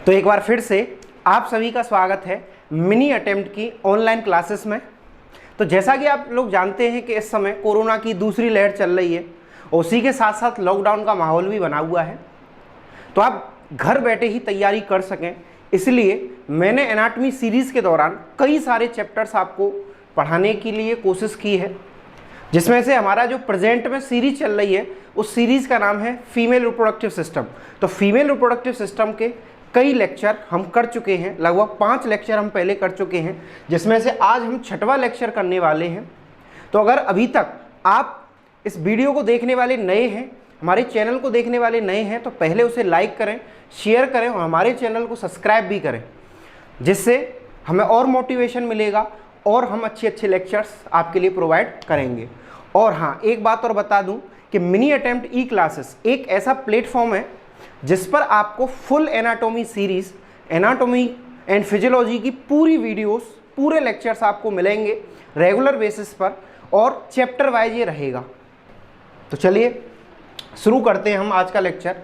तो एक बार फिर से आप सभी का स्वागत है मिनी अटेम्प्ट की ऑनलाइन क्लासेस में। तो जैसा कि आप लोग जानते हैं कि इस समय कोरोना की दूसरी लहर चल रही है, उसी के साथ साथ लॉकडाउन का माहौल भी बना हुआ है। तो आप घर बैठे ही तैयारी कर सकें, इसलिए मैंने एनाटॉमी सीरीज़ के दौरान कई सारे चैप्टर्स आपको पढ़ाने के लिए कोशिश की है, जिसमें से हमारा जो प्रेजेंट में सीरीज चल रही है उस सीरीज़ का नाम है फीमेल रिप्रोडक्टिव सिस्टम। तो फीमेल रिप्रोडक्टिव सिस्टम के कई लेक्चर हम कर चुके हैं, लगभग 5 लेक्चर हम पहले कर चुके हैं, जिसमें से आज हम 6वां लेक्चर करने वाले हैं। तो अगर अभी तक आप इस वीडियो को देखने वाले नए हैं, हमारे चैनल को देखने वाले नए हैं, तो पहले उसे लाइक करें, शेयर करें और हमारे चैनल को सब्सक्राइब भी करें, जिससे हमें और मोटिवेशन मिलेगा और हम अच्छे लेक्चर्स आपके लिए प्रोवाइड करेंगे। और हाँ, एक बात और बता दूं कि मिनी अटेम्प्ट ई क्लासेस एक ऐसा प्लेटफॉर्म है जिस पर आपको full anatomy series, anatomy and physiology की पूरी वीडियोस, पूरे लेक्चर्स आपको मिलेंगे रेगुलर बेसिस पर और चैप्टर वाइज ये रहेगा। तो चलिए शुरू करते हैं हम आज का लेक्चर,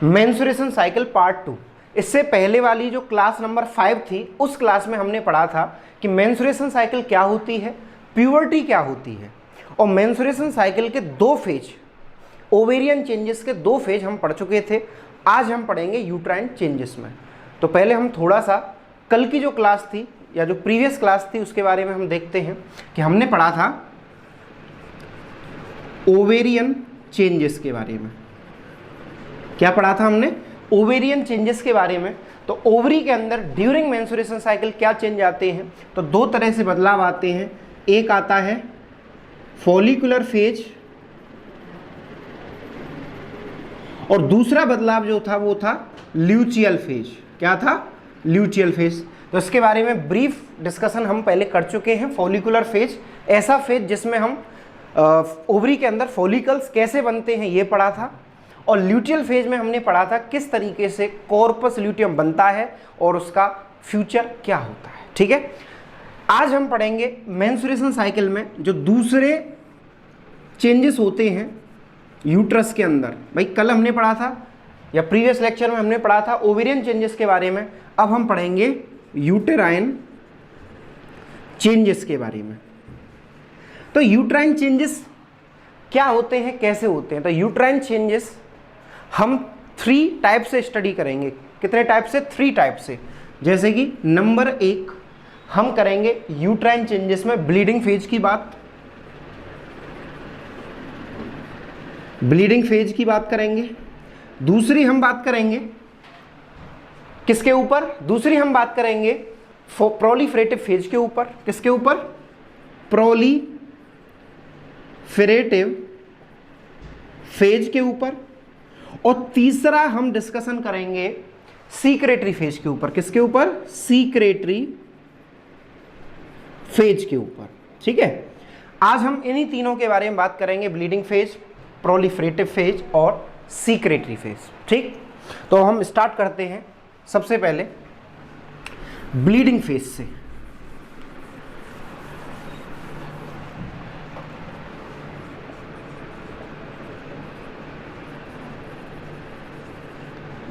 मेंस्ट्रुएशन साइकिल पार्ट 2। इससे पहले वाली जो क्लास नंबर 5 थी, उस क्लास में हमने पढ़ा था कि मेंस्ट्रुएशन साइकिल क्या होती है, प्यूबर्टी क्या होती है, और मेंस्ट्रुएशन साइकिल के 2 फेज, ओवेरियन चेंजेस के 2 फेज हम पढ़ चुके थे। आज हम पढ़ेंगे यूट्राइन चेंजेस में। तो पहले हम थोड़ा सा कल की जो क्लास थी या जो प्रीवियस क्लास थी उसके बारे में हम देखते हैं कि हमने पढ़ा था ओवेरियन चेंजेस के बारे में। क्या पढ़ा था हमने? ओवेरियन चेंजेस के बारे में। तो ओवरी के अंदर ड्यूरिंग मेंस्ट्रुएशन साइकिल क्या चेंज आते हैं? तो 2 तरह से बदलाव आते हैं। एक आता है फॉलिकुलर फेज और दूसरा बदलाव जो था वो था ल्यूचियल फेज। क्या था? ल्यूचियल फेज। तो इसके बारे में ब्रीफ डिस्कशन हम पहले कर चुके हैं। फॉलिकुलर फेज ऐसा फेज जिसमें हम ओवरी के अंदर फॉलिकल्स कैसे बनते हैं ये पढ़ा था, और ल्यूटियल फेज में हमने पढ़ा था किस तरीके से कॉर्पस ल्यूटियम बनता है और उसका फ्यूचर क्या होता है। ठीक है, आज हम पढ़ेंगे मेंस्ट्रुएशन साइकिल में जो दूसरे चेंजेस होते हैं यूट्रस के अंदर। भाई कल हमने पढ़ा था या प्रीवियस लेक्चर में हमने पढ़ा था ओवेरियन चेंजेस के बारे में, अब हम पढ़ेंगे यूटेराइन चेंजेस के बारे में। तो यूट्राइन चेंजेस क्या होते हैं, कैसे होते हैं? तो यूट्राइन चेंजेस हम 3 टाइप से स्टडी करेंगे। कितने टाइप से? 3 टाइप से। जैसे कि नंबर 1 हम करेंगे यूट्राइन चेंजेस में ब्लीडिंग फेज की बात, ब्लीडिंग फेज की बात करेंगे। दूसरी हम बात करेंगे किसके ऊपर? दूसरी हम बात करेंगे प्रोलिफरेटिव फेज के ऊपर। किसके ऊपर? प्रोलिफरेटिव फेज के ऊपर। और तीसरा हम डिस्कशन करेंगे सीक्रेटरी फेज के ऊपर। किसके ऊपर? सीक्रेटरी फेज के ऊपर। ठीक है, आज हम इन्हीं तीनों के बारे में बात करेंगे, ब्लीडिंग फेज, प्रोलिफरेटिव फेज और सीक्रेटरी फेज। ठीक, तो हम स्टार्ट करते हैं सबसे पहले ब्लीडिंग फेज से।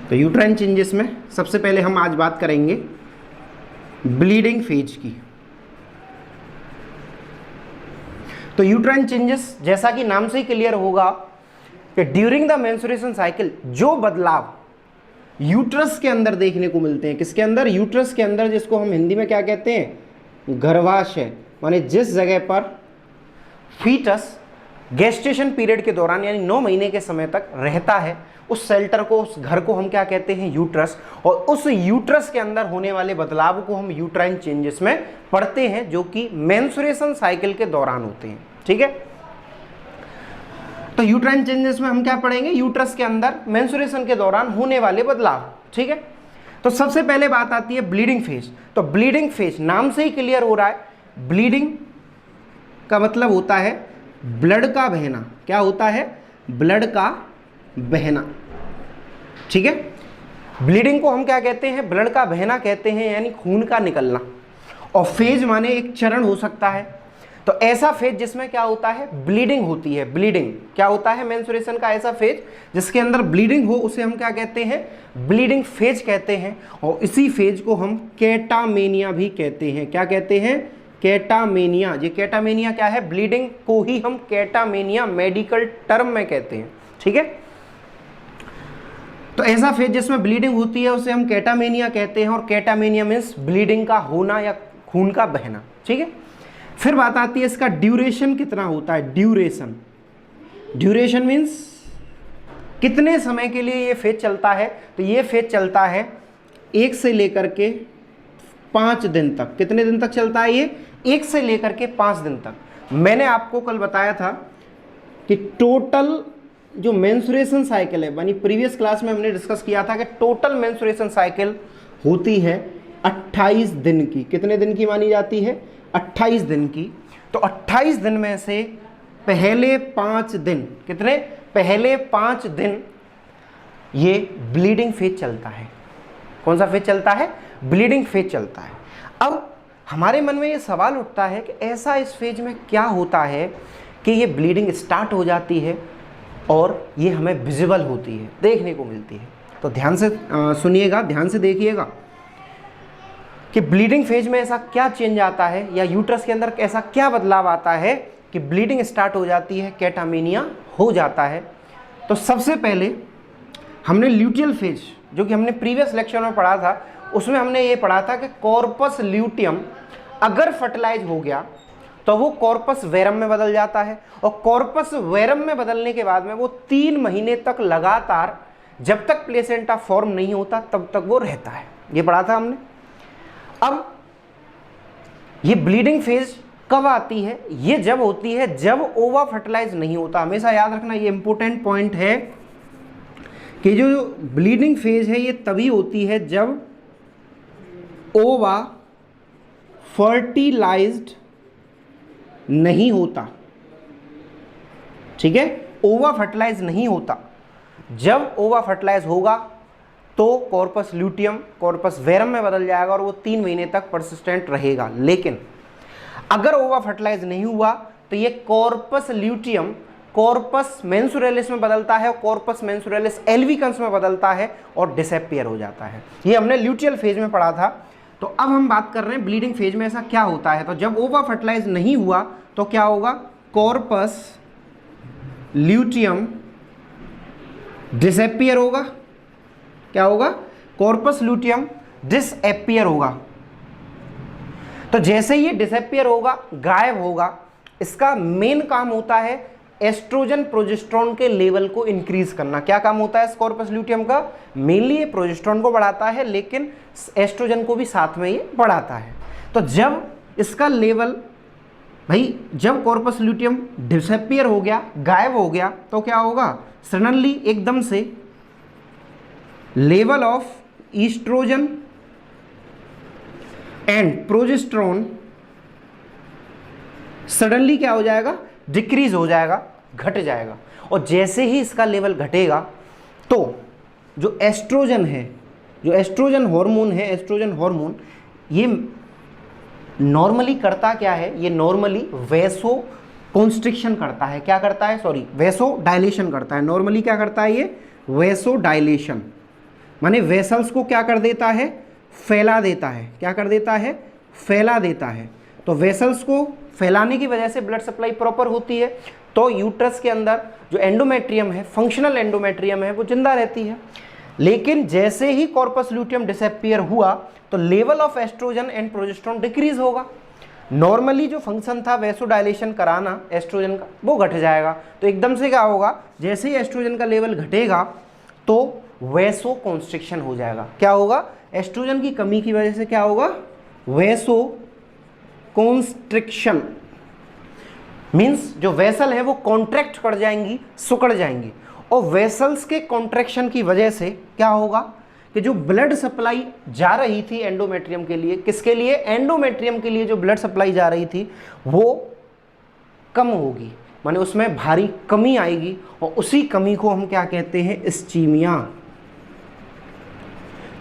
तो यूट्राइन चेंजेस में सबसे पहले हम आज बात करेंगे ब्लीडिंग फेज की। तो यूट्राइन चेंजेस जैसा कि नाम से ही क्लियर होगा कि ड्यूरिंग द मेंस्ट्रुएशन साइकिल जो बदलाव यूट्रस के अंदर देखने को मिलते हैं। किसके अंदर? यूट्रस के अंदर, जिसको हम हिंदी में क्या कहते हैं? गर्भाशय। माने जिस जगह पर फीटस गेस्टेशन पीरियड के दौरान यानी 9 महीने के समय तक रहता है, उस शेल्टर को, उस घर को हम क्या कहते हैं? यूट्रस। और उस यूट्रस के अंदर होने वाले बदलाव को हम यूट्राइन चेंजेस में पढ़ते हैं, जो कि मेंस्ट्रुएशन साइकिल के दौरान होते हैं। ठीक है, तो यूट्राइन चेंजेस में हम क्या पढ़ेंगे? यूट्रस के अंदर मेंस्ट्रुएशन के दौरान होने वाले बदलाव। ठीक है, तो सबसे पहले बात आती है ब्लीडिंग फेज। तो ब्लीडिंग फेज नाम से ही क्लियर हो रहा है, ब्लीडिंग का मतलब होता है ब्लड का बहना। क्या होता है? ब्लड का बहना। ठीक है, ब्लीडिंग को हम क्या कहते हैं? ब्लड का बहना कहते हैं, यानी खून का निकलना। और फेज माने एक चरण हो सकता है, तो ऐसा फेज जिसमें क्या होता है, ब्लीडिंग होती है। ब्लीडिंग क्या होता है, मेंस्ट्रुएशन का ऐसा फेज जिसके अंदर ब्लीडिंग हो उसे हम क्या कहते हैं, ब्लीडिंग फेज कहते हैं। और इसी फेज को हम कैटामेनिया भी कहते हैं। क्या कहते हैं, कैटामेनिया। ये कैटामेनिया क्या है, ब्लीडिंग को ही हम कैटामेनिया मेडिकल टर्म में कहते हैं। ठीक है, तो ऐसा फेज जिसमें ब्लीडिंग होती है उसे हम कैटामेनिया कहते हैं। और कैटामेनिया मीन्स ब्लीडिंग का होना या खून का बहना। ठीक है, फिर बात आती है इसका ड्यूरेशन कितना होता है। ड्यूरेशन, ड्यूरेशन मीन्स कितने समय के लिए ये फेज चलता है। तो ये फेज चलता है 1 से लेकर के 5 दिन तक। कितने दिन तक चलता है ये, 1 से लेकर के 5 दिन तक। मैंने आपको कल बताया था कि टोटल जो मेंस्ट्रुएशन साइकिल है, यानी प्रीवियस क्लास में हमने डिस्कस किया था कि टोटल मेंस्ट्रुएशन साइकिल होती है 28 दिन की। कितने दिन की मानी जाती है, 28 दिन की। तो 28 दिन में से पहले 5 दिन, कितने, पहले 5 दिन ये ब्लीडिंग फेज चलता है। कौन सा फेज चलता है, ब्लीडिंग फेज चलता है। अब हमारे मन में ये सवाल उठता है कि ऐसा इस फेज में क्या होता है कि ये ब्लीडिंग स्टार्ट हो जाती है और ये हमें विजिबल होती है, देखने को मिलती है। तो ध्यान से सुनिएगा, ध्यान से देखिएगा कि ब्लीडिंग फेज में ऐसा क्या चेंज आता है या यूट्रस के अंदर ऐसा क्या बदलाव आता है कि ब्लीडिंग स्टार्ट हो जाती है, कैटामेनिया हो जाता है। तो सबसे पहले हमने ल्यूटियल फेज, जो कि हमने प्रीवियस लेक्चर में पढ़ा था, उसमें हमने ये पढ़ा था कि कॉर्पस ल्यूटियम अगर फर्टिलाइज हो गया तो वो कॉर्पस वेरम में बदल जाता है। और कॉर्पस वेरम में बदलने के बाद में वो 3 महीने तक लगातार, जब तक प्लेसेंटा फॉर्म नहीं होता तब तक वो रहता है। ये पढ़ा था हमने। अब ये ब्लीडिंग फेज कब आती है, ये जब होती है जब ओवा फर्टिलाइज नहीं होता। हमेशा याद रखना, ये इंपॉर्टेंट पॉइंट है कि जो ब्लीडिंग फेज है ये तभी होती है जब ओवा फर्टिलाइज्ड नहीं होता। ठीक है, ओवा फर्टिलाइज नहीं होता। जब ओवा फर्टिलाइज होगा तो कॉर्पस ल्यूटियम कॉर्पस वेरम में बदल जाएगा और वो 3 महीने तक परसिस्टेंट रहेगा। लेकिन अगर ओवा फर्टिलाइज नहीं हुआ तो ये कॉर्पस ल्यूटियम कॉर्पस मेंस्ट्रुएलिस में बदलता है और कॉर्पस मेंस्ट्रुएलिस एल्विकन्स में बदलता है और डिसअपीयर हो जाता है। ये हमने ल्यूटियल फेज में पढ़ा था। तो अब हम बात कर रहे हैं ब्लीडिंग फेज में ऐसा क्या होता है। तो जब ओवा फर्टिलाइज नहीं हुआ तो क्या होगा, कॉर्पस ल्यूटियम डिसअपीयर होगा। क्या होगा, कॉर्पस ल्यूटियम डिसअपीयर होगा। तो जैसे ये डिसअपीयर होगा, गायब होगा, इसका मेन काम होता है एस्ट्रोजन प्रोजेस्टेरोन के लेवल को इंक्रीज करना। क्या काम होता है कॉर्पस ल्यूटियम का, मेनली ये प्रोजेस्टेरोन को बढ़ाता है लेकिन एस्ट्रोजन को भी साथ में ये बढ़ाता है। तो जब इसका लेवल, भाई जब कॉर्पस ल्यूटियम डिसअपीयर हो गया, गायब हो गया, तो क्या होगा, सडनली एकदम से level of oestrogen and progesterone suddenly क्या हो जाएगा, डिक्रीज हो जाएगा, घट जाएगा। और जैसे ही इसका लेवल घटेगा तो जो एस्ट्रोजन है, जो एस्ट्रोजन हार्मोन है, एस्ट्रोजन हार्मोन ये नॉर्मली करता क्या है, ये नॉर्मली वैसो कॉन्स्ट्रिक्शन करता है। क्या करता है, सॉरी, वैसो डायलेशन करता है। नॉर्मली क्या करता है ये, वैसो डायलेशन, माने वेसल्स को क्या कर देता है, फैला देता है। क्या कर देता है, फैला देता है। तो वेसल्स को फैलाने की वजह से ब्लड सप्लाई प्रॉपर होती है, तो यूट्रस के अंदर जो एंडोमेट्रियम है, फंक्शनल एंडोमेट्रियम है, वो जिंदा रहती है। लेकिन जैसे ही कॉर्पस ल्यूटियम डिसअपीयर हुआ तो level of oestrogen and progesterone decrease होगा। नॉर्मली जो फंक्शन था वैसोडाइलेशन कराना एस्ट्रोजन का, वो घट जाएगा। तो एकदम से क्या होगा, जैसे ही एस्ट्रोजन का लेवल घटेगा तो वैसो कॉन्स्ट्रिक्शन हो जाएगा। क्या होगा, एस्ट्रोजन की कमी की वजह से क्या होगा, वैसो कॉन्स्ट्रिक्शन, मीन्स जो वेसल है वो कॉन्ट्रैक्ट कर जाएंगी, सिकुड़ जाएंगी। और वेसल्स के कॉन्ट्रैक्शन की वजह से क्या होगा कि जो ब्लड सप्लाई जा रही थी एंडोमेट्रियम के लिए, किसके लिए, एंडोमेट्रियम के लिए जो ब्लड सप्लाई जा रही थी वो कम होगी, माने उसमें भारी कमी आएगी। और उसी कमी को हम क्या कहते हैं, इस्चीमिया।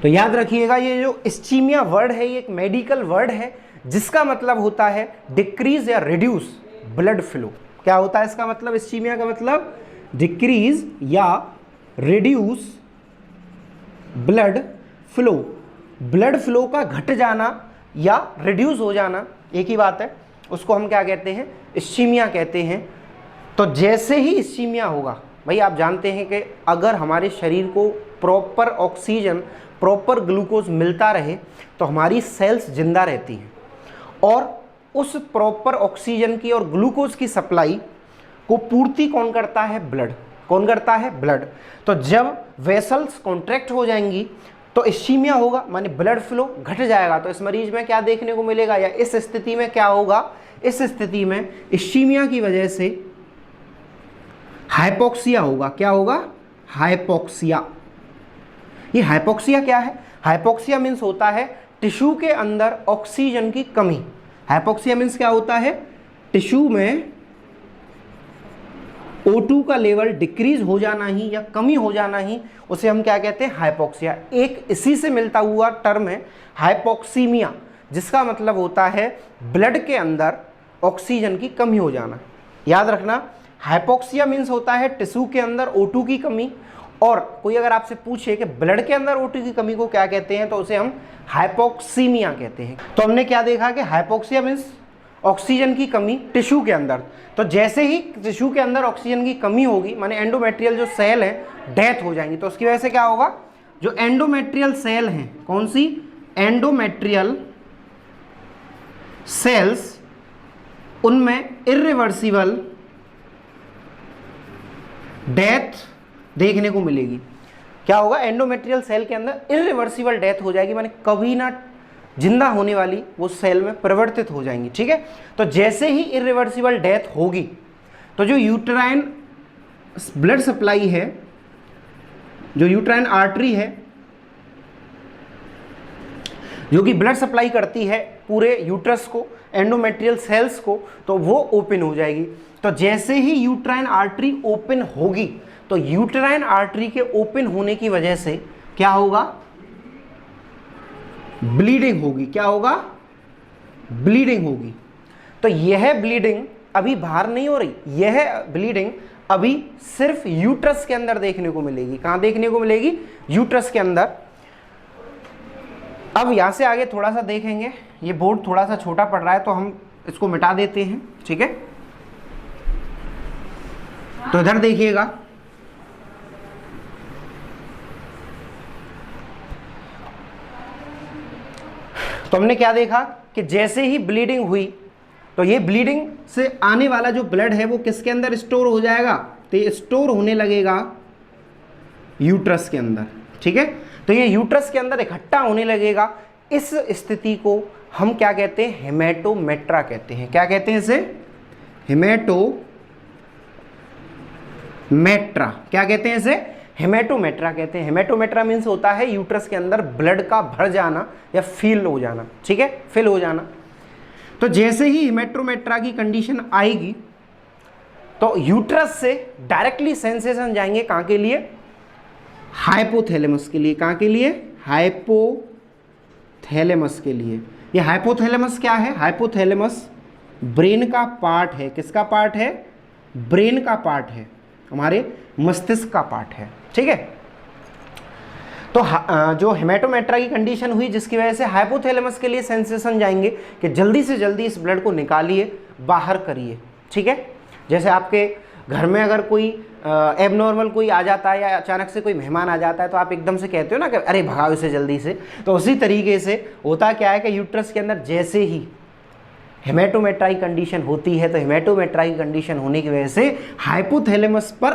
तो याद रखिएगा, ये जो इस्चीमिया वर्ड है ये एक मेडिकल वर्ड है जिसका मतलब होता है डिक्रीज या रिड्यूस ब्लड फ्लो। क्या होता है इसका मतलब, इस्कीमिया का मतलब डिक्रीज या reduce blood flow. Blood flow का घट जाना या रिड्यूस हो जाना एक ही बात है, उसको हम क्या कहते हैं, इस्कीमिया कहते हैं। तो जैसे ही इस्कीमिया होगा, भाई आप जानते हैं कि अगर हमारे शरीर को प्रॉपर ऑक्सीजन, प्रॉपर ग्लूकोज मिलता रहे तो हमारी सेल्स जिंदा रहती हैं, और उस प्रॉपर ऑक्सीजन की और ग्लूकोज की सप्लाई को पूर्ति कौन करता है, ब्लड। कौन करता है, ब्लड। तो जब वेसल्स कॉन्ट्रैक्ट हो जाएंगी तो इस्कीमिया होगा, माने ब्लड फ्लो घट जाएगा। तो इस मरीज में क्या देखने को मिलेगा, या इस स्थिति में क्या होगा, इस स्थिति में इस्कीमिया की वजह से हाइपोक्सिया होगा। क्या होगा, हाइपोक्सिया। ये हाइपोक्सिया क्या है, हाइपोक्सिया मीन्स होता है टिश्यू के अंदर ऑक्सीजन की कमी। हाइपोक्सिया मीन्स क्या होता है, टिश्यू में O2 का लेवल डिक्रीज हो जाना ही या कमी हो जाना ही, उसे हम क्या कहते हैं, हाइपोक्सिया। एक इसी से मिलता हुआ टर्म है हाइपोक्सीमिया, जिसका मतलब होता है ब्लड के अंदर ऑक्सीजन की कमी हो जाना। याद रखना, हाइपोक्सिया मीन्स होता है टिश्यू के अंदर O2 की कमी, और कोई अगर आपसे पूछे कि ब्लड के अंदर O2 की कमी को क्या कहते हैं तो उसे हम हाइपोक्सीमिया कहते हैं। तो हमने क्या देखा कि हाइपोक्सिया मीन्स ऑक्सीजन की कमी टिश्यू के अंदर। तो जैसे ही टिश्यू के अंदर ऑक्सीजन की कमी होगी, माने एंडोमेट्रियल जो सेल है डेथ हो जाएंगी। तो उसकी वजह से क्या होगा, जो एंडोमेट्रियल सेल हैं, कौन सी, एंडोमेट्रियल सेल्स, उनमें इर्रिवर्सिबल डेथ देखने को मिलेगी। क्या होगा, एंडोमेट्रियल सेल के अंदर इर्रिवर्सिबल डेथ हो जाएगी, माने कभी ना जिंदा होने वाली वो सेल में परिवर्तित हो जाएंगी। ठीक है, तो जैसे ही इर्रिवर्सिबल डेथ होगी तो जो यूट्राइन ब्लड सप्लाई है, जो यूट्राइन आर्टरी है जो कि ब्लड सप्लाई करती है पूरे यूट्रस को, एंडोमेट्रियल सेल्स को, तो वो ओपन हो जाएगी। तो जैसे ही यूट्राइन आर्टरी ओपन होगी तो यूट्राइन आर्टरी के ओपन होने की वजह से क्या होगा, ब्लीडिंग होगी। क्या होगा, ब्लीडिंग होगी। तो यह ब्लीडिंग अभी बाहर नहीं हो रही, यह ब्लीडिंग अभी सिर्फ यूट्रस के अंदर देखने को मिलेगी। कहां देखने को मिलेगी, यूट्रस के अंदर। अब यहां से आगे थोड़ा सा देखेंगे, ये बोर्ड थोड़ा सा छोटा पड़ रहा है तो हम इसको मिटा देते हैं। ठीक है, तो इधर देखिएगा, तो हमने क्या देखा कि जैसे ही ब्लीडिंग हुई तो ये ब्लीडिंग से आने वाला जो ब्लड है वो किसके अंदर स्टोर हो जाएगा, तो ये स्टोर होने लगेगा यूट्रस के अंदर। ठीक है, तो ये यूट्रस के अंदर इकट्ठा होने लगेगा। इस स्थिति को हम क्या कहते हैं, हेमेटोमेट्रा कहते हैं। क्या कहते हैं इसे, हेमेटोमेट्रा। क्या कहते हैं इसे, हेमेटोमेट्रा कहते हैं। हेमेटोमेट्रा मीन्स होता है यूट्रस के अंदर ब्लड का भर जाना या फिल हो जाना। ठीक है, फिल हो जाना। तो जैसे ही हेमेटोमेट्रा की कंडीशन आएगी तो यूट्रस से डायरेक्टली सेंसेशन जाएंगे कहाँ के लिए, हाइपोथैलेमस के लिए। कहाँ के लिए, हाइपोथैलेमस के लिए। ये हाइपोथैलेमस क्या है, हाइपोथैलेमस ब्रेन का पार्ट है। किसका पार्ट है, ब्रेन का पार्ट है, हमारे मस्तिष्क का पार्ट है। ठीक है, तो जो हेमेटोमेट्रा की कंडीशन हुई जिसकी वजह से हाइपोथैलेमस के लिए सेंसेशन जाएंगे कि जल्दी से जल्दी इस ब्लड को निकालिए, बाहर करिए। ठीक है, जैसे आपके घर में अगर कोई एबनॉर्मल कोई आ जाता है या अचानक से कोई मेहमान आ जाता है तो आप एकदम से कहते हो ना कि अरे भगाओ इसे जल्दी से। तो उसी तरीके से होता क्या है कि यूट्रस के अंदर जैसे ही हेमेटोमेट्रा की कंडीशन होती है तो हेमेटोमेट्रा की कंडीशन होने की वजह से हाइपोथैलेमस पर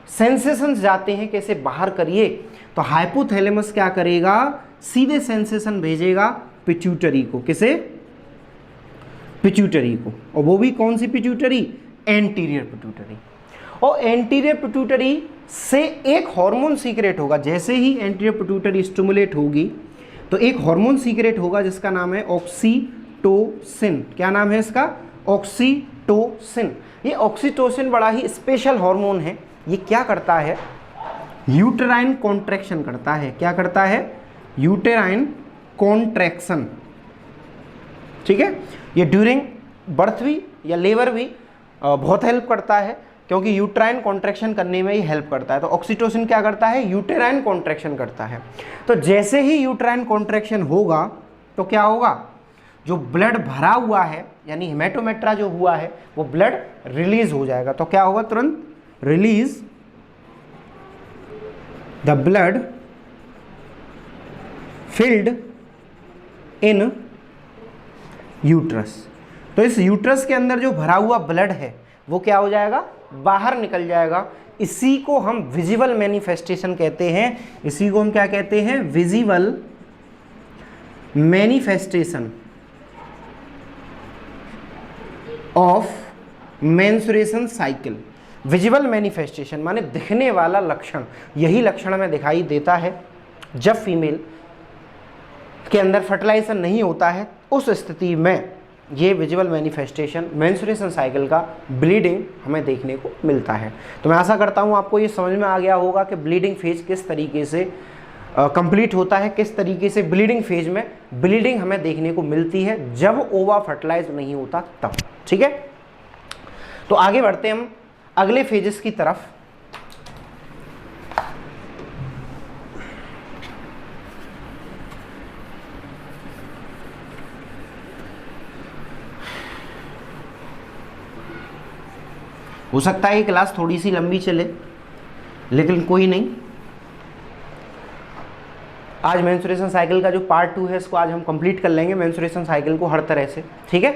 सेंसेशंस जाते हैं कि इसे बाहर करिए। तो हाइपोथैलेमस क्या करेगा, सीधे सेंसेशन भेजेगा पिट्यूटरी को। किसे, पिट्यूटरी को। और वो भी कौन सी पिट्यूटरी, एंटीरियर पिट्यूटरी। और एंटीरियर पिट्यूटरी से एक हार्मोन सीक्रेट होगा। जैसे ही एंटीरियर पिट्यूटरी स्टिमुलेट होगी तो एक हार्मोन सीक्रेट होगा जिसका नाम है ऑक्सीटोसिन। क्या नाम है इसका, ऑक्सीटोसिन। ये ऑक्सीटोसिन बड़ा ही स्पेशल हार्मोन है। ये क्या करता है, यूटेराइन कॉन्ट्रैक्शन करता है। क्या करता है, यूटेराइन कॉन्ट्रैक्शन। ठीक है। ये ड्यूरिंग बर्थ भी या लेबर भी बहुत हेल्प करता है, क्योंकि यूट्राइन कॉन्ट्रैक्शन करने में ही हेल्प करता है। तो ऑक्सीटोसिन क्या करता है, यूटेराइन कॉन्ट्रैक्शन करता है। तो जैसे ही यूट्राइन कॉन्ट्रैक्शन होगा तो क्या होगा, जो ब्लड भरा हुआ है यानी हेमेटोमेट्रा जो हुआ है वो ब्लड रिलीज हो जाएगा। तो क्या होगा, तुरंत release the blood filled in uterus. तो इस यूट्रस के अंदर जो भरा हुआ ब्लड है वो क्या हो जाएगा, बाहर निकल जाएगा। इसी को हम विजिबल मैनिफेस्टेशन कहते हैं। इसी को हम क्या कहते हैं, visible manifestation of menstruation cycle. Visible manifestation माने दिखने वाला लक्षण, यही लक्षण हमें दिखाई देता है जब फीमेल के अंदर फर्टिलाइजेशन नहीं होता है। उस स्थिति में ये विजिबल मैनिफेस्टेशन मेंस्ट्रुएशन साइकिल का ब्लीडिंग हमें देखने को मिलता है। तो मैं आशा करता हूँ आपको ये समझ में आ गया होगा कि ब्लीडिंग फेज किस तरीके से कंप्लीट होता है, किस तरीके से ब्लीडिंग फेज में ब्लीडिंग हमें देखने को मिलती है जब ओवा फर्टिलाइज नहीं होता तब। ठीक है, तो आगे बढ़ते हैं हम अगले फेजेस की तरफ। हो सकता है ये क्लास थोड़ी सी लंबी चले, लेकिन कोई नहीं। आज मेंस्ट्रुएशन साइकिल का जो पार्ट 2 है इसको आज हम कंप्लीट कर लेंगे, मेंस्ट्रुएशन साइकिल को हर तरह से। ठीक है,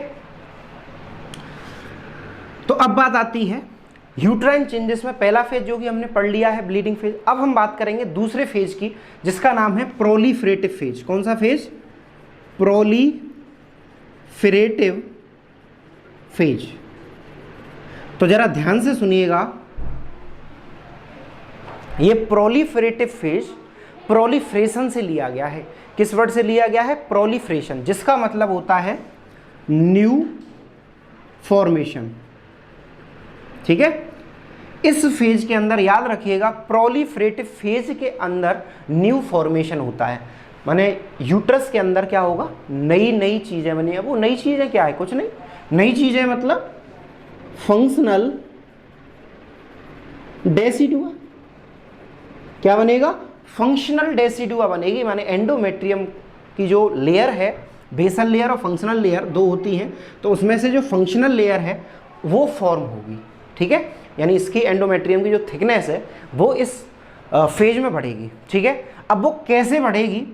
तो अब बात आती है यूट्राइन चेंजेस में। पहला फेज जो कि हमने पढ़ लिया है ब्लीडिंग फेज। अब हम बात करेंगे दूसरे फेज की, जिसका नाम है प्रोलिफरेटिव फेज। कौन सा फेज, प्रोलिफरेटिव फेज। तो जरा ध्यान से सुनिएगा, ये प्रोलिफरेटिव फेज प्रोलिफ्रेशन से लिया गया है। किस वर्ड से लिया गया है, प्रोलिफ्रेशन, जिसका मतलब होता है न्यू फॉर्मेशन। ठीक है, इस फेज के अंदर याद रखिएगा, प्रोलिफरेटिव फेज के अंदर न्यू फॉर्मेशन होता है। माने यूट्रस के अंदर क्या होगा, नई नई चीजें बनी है। वो नई चीजें क्या है, कुछ नहीं, नई चीजें मतलब फंक्शनल डेसिडुआ। क्या बनेगा, फंक्शनल डेसिडुआ बनेगी। माने एंडोमेट्रियम की जो लेयर है, बेसल लेयर और फंक्शनल लेयर दो होती हैं, तो उसमें से जो फंक्शनल लेयर है वो फॉर्म होगी। ठीक है, यानी इसकी एंडोमेट्रियम की जो थिकनेस है वो इस फेज में बढ़ेगी। ठीक है, अब वो कैसे बढ़ेगी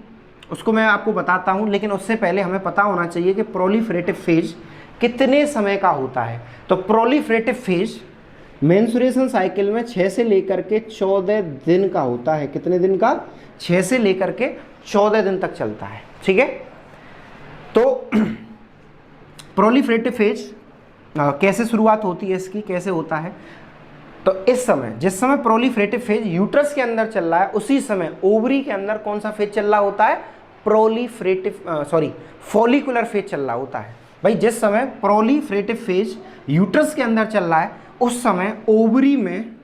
उसको मैं आपको बताता हूँ, लेकिन उससे पहले हमें पता होना चाहिए कि प्रोलिफरेटिव फेज कितने समय का होता है। तो प्रोलिफरेटिव फेज मेंस्ट्रुएशन साइकिल में 6 से लेकर के 14 दिन का होता है। कितने दिन का, 6 से लेकर के 14 दिन तक चलता है। ठीक है, तो प्रोलिफरेटिव फेज कैसे शुरुआत होती है इसकी, कैसे होता है। तो इस समय, जिस समय प्रोलिफरेटिव फेज यूट्रस के अंदर चल रहा है, उसी समय ओवरी के अंदर कौन सा फेज चल रहा होता है, फॉलिकुलर फेज चल रहा होता है। भाई जिस समय प्रोलिफरेटिव फेज यूट्रस के अंदर चल रहा है, उस समय ओवरी में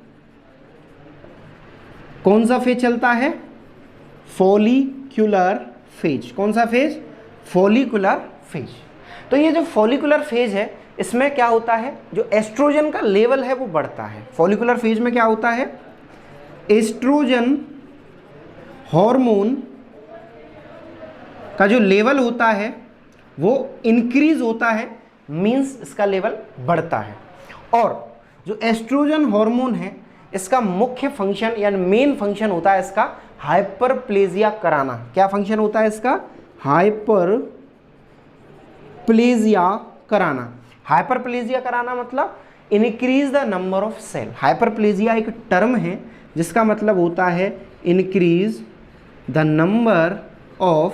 कौन सा फेज चलता है, फॉलिक्यूलर फेज। कौन सा फेज, फॉलिकुलर फेज। तो ये जो फॉलिकुलर फेज है, इसमें क्या होता है, जो एस्ट्रोजन का लेवल है वो बढ़ता है। फॉलिकुलर फेज में क्या होता है, एस्ट्रोजन हार्मोन का जो लेवल होता है वो इंक्रीज होता है, मींस इसका लेवल बढ़ता है। और जो एस्ट्रोजन हार्मोन है, इसका मुख्य फंक्शन या मेन फंक्शन होता है इसका हाइपरप्लेजिया कराना। क्या फंक्शन होता है इसका, हाइपरप्लेजिया कराना। हाइपरप्लेजिया कराना मतलब increase the number of cell. Hyperplasia एक टर्म है जिसका मतलब होता है increase the number of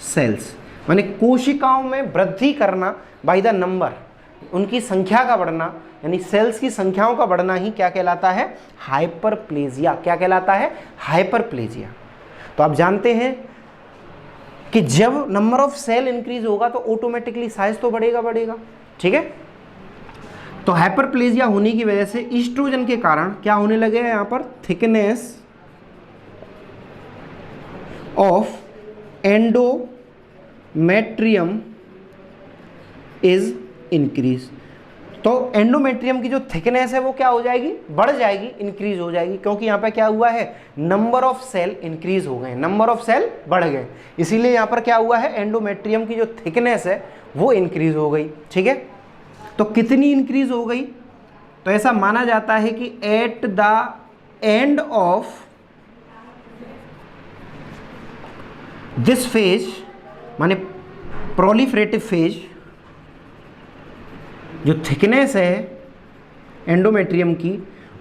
cells, माने कोशिकाओं में वृद्धि करना बाय द नंबर, उनकी संख्या का बढ़ना, यानी सेल्स की संख्याओं का बढ़ना ही क्या कहलाता है, हाइपरप्लेजिया। क्या कहलाता है, हाइपरप्लेजिया। तो आप जानते हैं कि जब नंबर ऑफ सेल इंक्रीज होगा तो ऑटोमेटिकली साइज तो बढ़ेगा। ठीक है, तो हाइपरप्लेजिया होने की वजह से ईस्ट्रोजन के कारण क्या होने लगे हैं, यहाँ पर thickness of endometrium is increase. तो एंडोमेट्रियम की जो थिकनेस है वो क्या हो जाएगी, बढ़ जाएगी, इंक्रीज हो जाएगी, क्योंकि यहाँ पे क्या हुआ है, नंबर ऑफ सेल इंक्रीज हो गए, नंबर ऑफ सेल बढ़ गए, इसीलिए यहाँ पर क्या हुआ है, एंडोमेट्रियम की जो थिकनेस है वो इंक्रीज हो गई। ठीक है, तो कितनी इंक्रीज हो गई, तो ऐसा माना जाता है कि at the end of this phase, माने प्रोलिफरेटिव फेज, जो थिकनेस है एंडोमेट्रियम की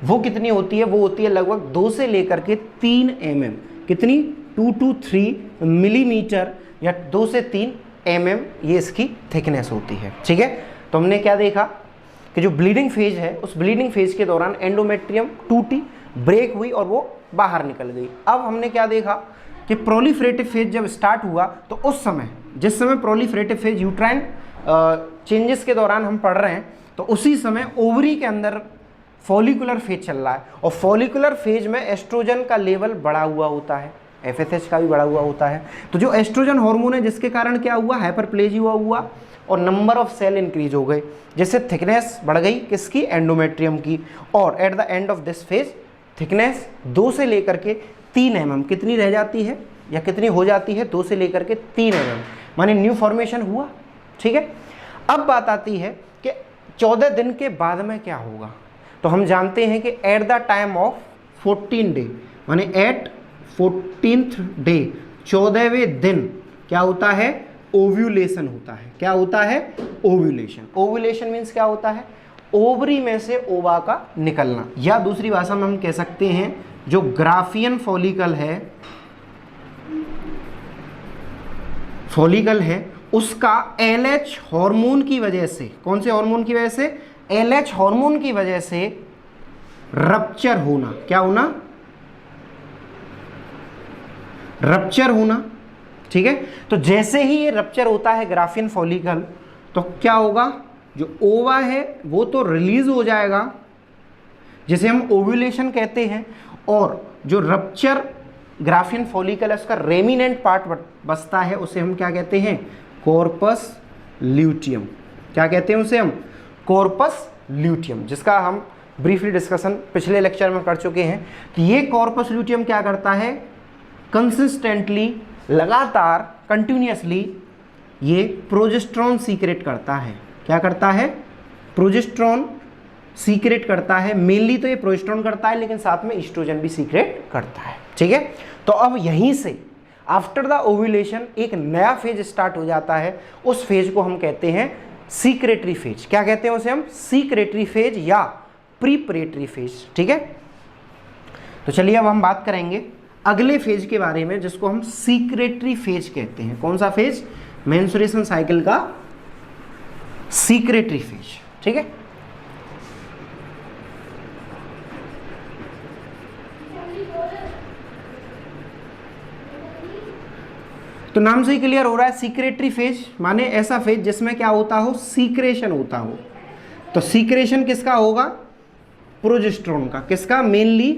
वो कितनी होती है, वो होती है लगभग 2 से लेकर के 3 mm, कितनी 2 to 3 मिलीमीटर या 2 से 3 mm ये इसकी थिकनेस होती है। ठीक है, तो हमने क्या देखा कि जो ब्लीडिंग फेज है उस ब्लीडिंग फेज के दौरान एंडोमेट्रियम टूटी, ब्रेक हुई और वो बाहर निकल गई। अब हमने क्या देखा कि प्रोलिफरेटिव फेज जब स्टार्ट हुआ तो उस समय, जिस समय प्रोलिफरेटिव फेज यूट्राइन चेंजेस के दौरान हम पढ़ रहे हैं, तो उसी समय ओवरी के अंदर फॉलिकुलर फेज चल रहा है, और फॉलिकुलर फेज में एस्ट्रोजन का लेवल बढ़ा हुआ होता है, एफएसएच का भी बढ़ा हुआ होता है। तो जो एस्ट्रोजन हार्मोन है जिसके कारण क्या हुआ, हाइपरप्लेजिया हुआ और नंबर ऑफ सेल इंक्रीज हो गए, जिससे थिकनेस बढ़ गई किसकी, एंडोमेट्रियम की। और eight the end of this phase thickness 2 से लेकर के 3 mm कितनी रह जाती है या कितनी हो जाती है, 2 से लेकर के 3 mm, माने न्यू फॉर्मेशन हुआ। ठीक है, अब बात आती है कि 14 दिन के बाद में क्या होगा, तो हम जानते हैं कि at the time of 14 day, माने एट 14th डे, 14वें दिन क्या होता है, ओव्यूलेशन होता है। क्या होता है, ओव्यूलेशन। ओव्यूलेशन मीन्स क्या होता है, ओवरी में से ओवा का निकलना, या दूसरी भाषा में हम कह सकते हैं जो ग्राफियन फॉलिकल है उसका LH हार्मोन की वजह से, कौन से हार्मोन की वजह से, LH हार्मोन की वजह से रप्चर होना। क्या होना, रप्चर होना। ठीक है, तो जैसे ही ये रप्चर होता है ग्राफियन फॉलिकल, तो क्या होगा, जो ओवा है वो तो रिलीज हो जाएगा, जिसे हम ओव्यूलेशन कहते हैं, और जो रप्चर ग्राफियन फॉलिकल है उसका रेमिनेंट पार्ट बचता है, उसे हम क्या कहते हैं, कॉर्पस ल्यूटियम। क्या कहते हैं उसे हम, कॉर्पस ल्यूटियम, जिसका हम ब्रीफली डिस्कशन पिछले लेक्चर में कर चुके हैं। कि ये कॉर्पस ल्यूटियम क्या करता है, कंसिस्टेंटली, लगातार, कंटिन्यूसली ये प्रोजेस्टेरॉन सीक्रेट करता है। क्या करता है, प्रोजेस्टेरॉन सीक्रेट करता है। मेनली तो ये प्रोजेस्टेरॉन करता है, लेकिन साथ में एस्ट्रोजन भी सीक्रेट करता है। ठीक है, तो अब यहीं से आफ्टर द ओव्यूलेशन एक नया फेज स्टार्ट हो जाता है, उस फेज को हम कहते हैं सीक्रेटरी फेज। क्या कहते हैं उसे हम, सीक्रेटरी फेज या प्रीपरेटरी फेज। ठीक है, तो चलिए अब हम बात करेंगे अगले फेज के बारे में, जिसको हम सीक्रेटरी फेज कहते हैं। कौन सा फेज, मेंस्ट्रुएशन साइकिल का सीक्रेटरी फेज। ठीक है, तो नाम से ही क्लियर हो रहा है, सीक्रेटरी फेज माने ऐसा फेज जिसमें क्या होता हो, सीक्रेशन होता हो। तो सीक्रेशन किसका होगा, प्रोजेस्टेरॉन का। किसका, मेनली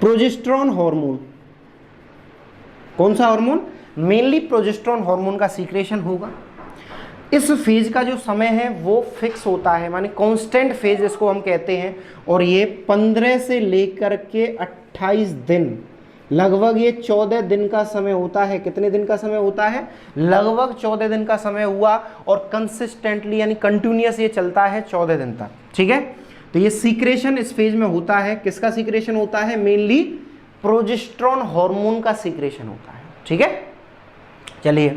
प्रोजेस्टेरॉन हार्मोन। कौन सा हार्मोन, मेनली प्रोजेस्टेरॉन हार्मोन का सीक्रेशन होगा। इस फेज का जो समय है वो फिक्स होता है, माने कांस्टेंट फेज इसको हम कहते हैं, और ये 15 से लेकर के 28 दिन, लगभग ये 14 दिन का समय होता है। कितने दिन का समय होता है, लगभग 14 दिन का समय हुआ, और कंसिस्टेंटली यानी कंटिन्यूअस ये चलता है 14 दिन तक। ठीक है, तो ये सीक्रेशन इस फेज में होता है। किसका सीक्रेशन होता है, मेनली प्रोजेस्टेरॉन हार्मोन का सीक्रेशन होता है। ठीक है, चलिए,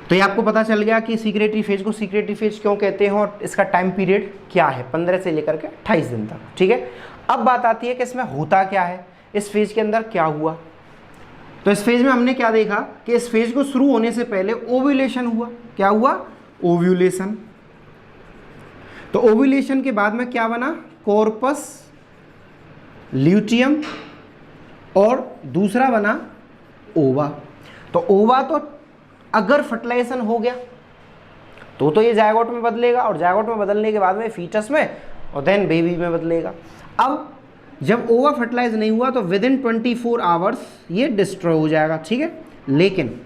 तो ये आपको पता चल गया कि सीक्रेटरी फेज को सीक्रेटरी फेज क्यों कहते हैं और इसका टाइम पीरियड क्या है, 15 से लेकर के 28 दिन तक। ठीक है, अब बात आती है कि इसमें होता क्या है, इस फेज के अंदर क्या हुआ। तो इस फेज में हमने क्या देखा कि इस फेज को शुरू होने से पहले ओव्यूलेशन हुआ। क्या हुआ, ओव्यूलेशन। तो ओव्यूलेशन के बाद में क्या बना, कॉर्पस ल्यूटियम, और दूसरा बना ओवा। तो ओवा तो अगर फर्टिलाइजेशन हो गया तो ये जायगोट में बदलेगा, और जायगोट में बदलने के बाद में फीटस में, और देन बेबी में बदलेगा। अब जब ओवा फर्टिलाइज नहीं हुआ तो विद इन 24 आवर्स ये डिस्ट्रॉय हो जाएगा। ठीक है, लेकिन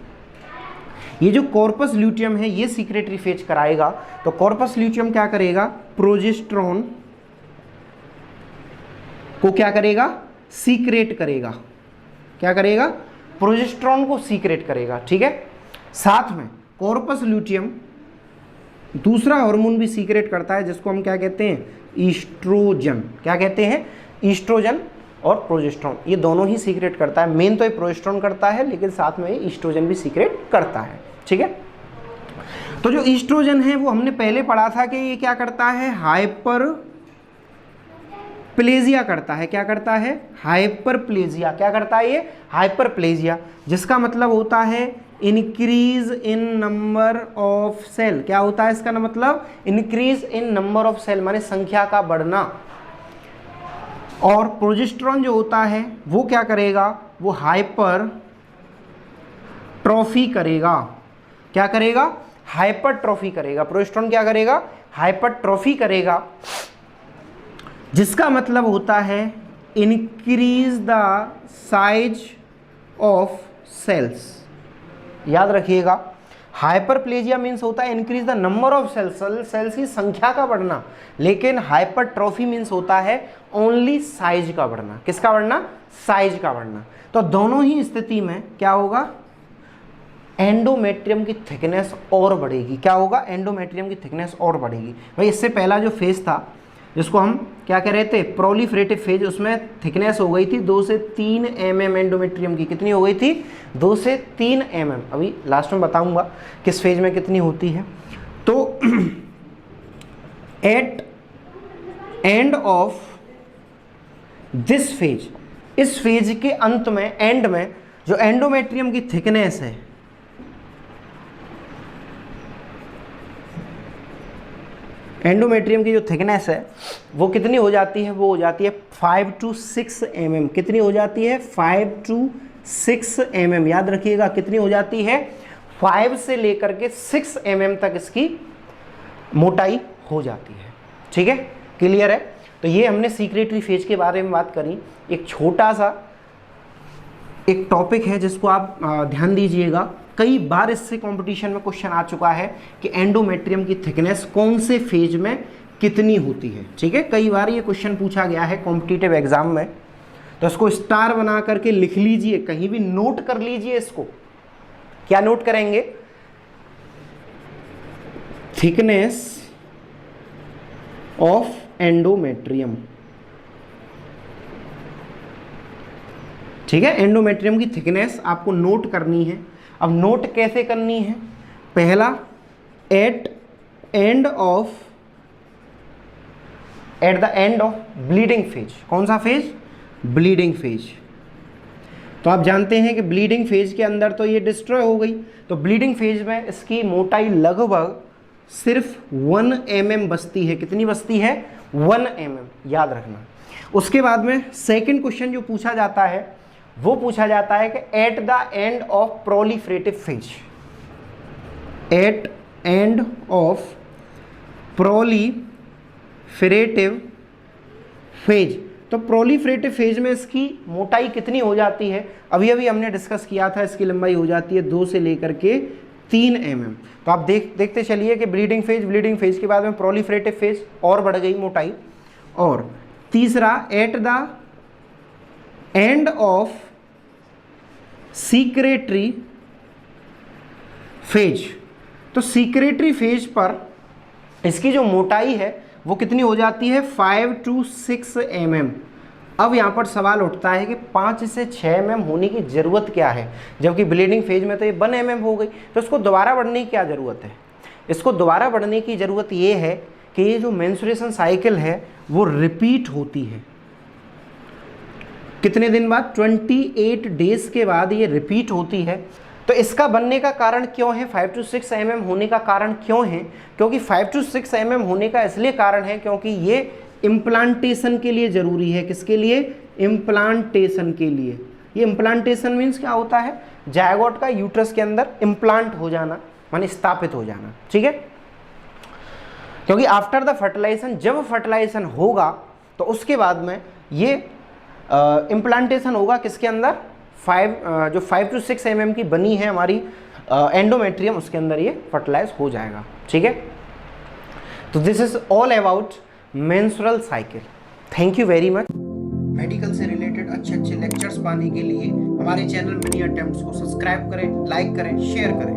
ये जो कॉर्पस ल्यूटियम है ये सीक्रेटरी फेज कराएगा। तो कॉर्पस ल्यूटियम क्या करेगा, प्रोजेस्टेरोन को क्या करेगा, सीक्रेट करेगा। क्या करेगा, प्रोजेस्टेरोन को सीक्रेट करेगा। ठीक है, साथ में कॉर्पस ल्यूटियम दूसरा हार्मोन भी सीक्रेट करता है जिसको हम क्या कहते हैं, ईस्ट्रोजन। क्या कहते हैं, ईस्ट्रोजन और प्रोजेस्टेरोन, ये दोनों ही सीक्रेट करता है। मेन तो ये प्रोजेस्टेरोन करता है लेकिन साथ में ये ईस्ट्रोजन भी सीक्रेट करता है। ठीक है, तो जो ईस्ट्रोजन है वो हमने पहले पढ़ा था कि ये क्या करता है, हाइपर प्लेजिया करता है। क्या करता है, हाइपर प्लेजिया। क्या करता है ये, हाइपर प्लेजिया, जिसका मतलब होता है increase in number of cell. क्या होता है इसका मतलब, increase in number of cell, माने संख्या का बढ़ना। और प्रोजेस्टेरोन जो होता है वो क्या करेगा, वो हाइपर ट्रॉफी करेगा। क्या करेगा, हाइपर ट्रॉफी करेगा। प्रोजेस्टेरोन क्या करेगा, हाइपर ट्रॉफी करेगा, जिसका मतलब होता है increase the size of cells. याद रखिएगा, हाइपरप्लेजिया मीन्स होता है increase the number of cells, cells की संख्या का बढ़ना, लेकिन हाइपरट्रॉफी मीन्स होता है ओनली साइज का बढ़ना। किसका बढ़ना, साइज का बढ़ना। तो दोनों ही स्थिति में क्या होगा, एंडोमेट्रियम की थिकनेस और बढ़ेगी। क्या होगा, एंडोमेट्रियम की थिकनेस और बढ़ेगी। भाई इससे पहला जो फेज था जिसको हम क्या कह रहे थे, प्रोलिफरेटिव फेज, उसमें थिकनेस हो गई थी 2 से 3 mm एंडोमेट्रियम की। कितनी हो गई थी, 2 से 3 mm। अभी लास्ट में बताऊंगा किस फेज में कितनी होती है। तो at end of this phase, इस फेज के अंत में, एंड में, जो एंडोमेट्रियम की थिकनेस है, एंडोमेट्रियम की जो थिकनेस है वो कितनी हो जाती है, वो हो जाती है 5 to 6 mm। कितनी हो जाती है, 5 to 6 mm। याद रखिएगा कितनी हो जाती है, 5 से लेकर के 6 mm तक इसकी मोटाई हो जाती है। ठीक है, क्लियर है। तो ये हमने सीक्रेटरी फेज के बारे में बात करी। एक छोटा सा एक टॉपिक है जिसको आप ध्यान दीजिएगा, कई बार इससे कंपटीशन में क्वेश्चन आ चुका है कि एंडोमेट्रियम की थिकनेस कौन से फेज में कितनी होती है। ठीक है, कई बार ये क्वेश्चन पूछा गया है कॉम्पिटिटिव एग्जाम में, तो इसको स्टार बना करके लिख लीजिए, कहीं भी नोट कर लीजिए इसको। क्या नोट करेंगे, थिकनेस ऑफ एंडोमेट्रियम। ठीक है, एंडोमेट्रियम की थिकनेस आपको नोट करनी है। अब नोट कैसे करनी है, पहला eight the end of bleeding phase. कौन सा फेज, ब्लीडिंग फेज। तो आप जानते हैं कि ब्लीडिंग फेज के अंदर तो ये डिस्ट्रॉय हो गई, तो ब्लीडिंग फेज में इसकी मोटाई लगभग सिर्फ 1 mm बचती है। कितनी बचती है, 1 mm। याद रखना। उसके बाद में सेकंड क्वेश्चन जो पूछा जाता है वो पूछा जाता है कि at the end of proliferative phase, at end of proliferative phase. तो प्रोलिफरेटिव फेज में इसकी मोटाई कितनी हो जाती है, अभी अभी हमने डिस्कस किया था, इसकी लंबाई हो जाती है 2 से लेकर के 3 mm। तो आप देखते चलिए कि ब्लीडिंग फेज के बाद में प्रोलिफरेटिव फेज और बढ़ गई मोटाई। और तीसरा eight the end of secretory phase. तो सीक्रेटरी फेज पर इसकी जो मोटाई है वो कितनी हो जाती है, 5 to 6 mm। अब यहाँ पर सवाल उठता है कि 5 से 6 mm होने की ज़रूरत क्या है, जबकि ब्लीडिंग फेज में तो ये 1 mm हो गई। तो इसको दोबारा बढ़ने की क्या ज़रूरत है, इसको दोबारा बढ़ने की ज़रूरत ये है कि ये जो मेंस्ट्रुएशन साइकिल है वो रिपीट होती है। कितने दिन बाद, 28 डेज के बाद ये रिपीट होती है। तो इसका बनने का कारण क्यों है, 5 to 6 mm होने का कारण क्यों है, क्योंकि 5 to 6 mm होने का इसलिए कारण है क्योंकि ये इम्प्लांटेशन के लिए ज़रूरी है। किसके लिए, इम्प्लांटेशन के लिए। ये इम्प्लांटेशन मीन्स क्या होता है, जायगोट का यूट्रस के अंदर इम्प्लांट हो जाना, माने स्थापित हो जाना। ठीक है, क्योंकि आफ्टर द फर्टिलाइजेशन, जब फर्टिलाइजेशन होगा तो उसके बाद में ये इम्प्लांटेशन होगा किसके अंदर, जो 5 to 6 mm की बनी है हमारी एंडोमेट्रियम उसके अंदर ये फर्टिलाइज हो जाएगा। ठीक है, तो this is all about menstrual cycle. Thank you very much. Medical से रिलेटेड अच्छे अच्छे लेक्चर्स पाने के लिए हमारे चैनल मिनी अटेम्प्ट्स को सब्सक्राइब करें, लाइक करें, शेयर करें।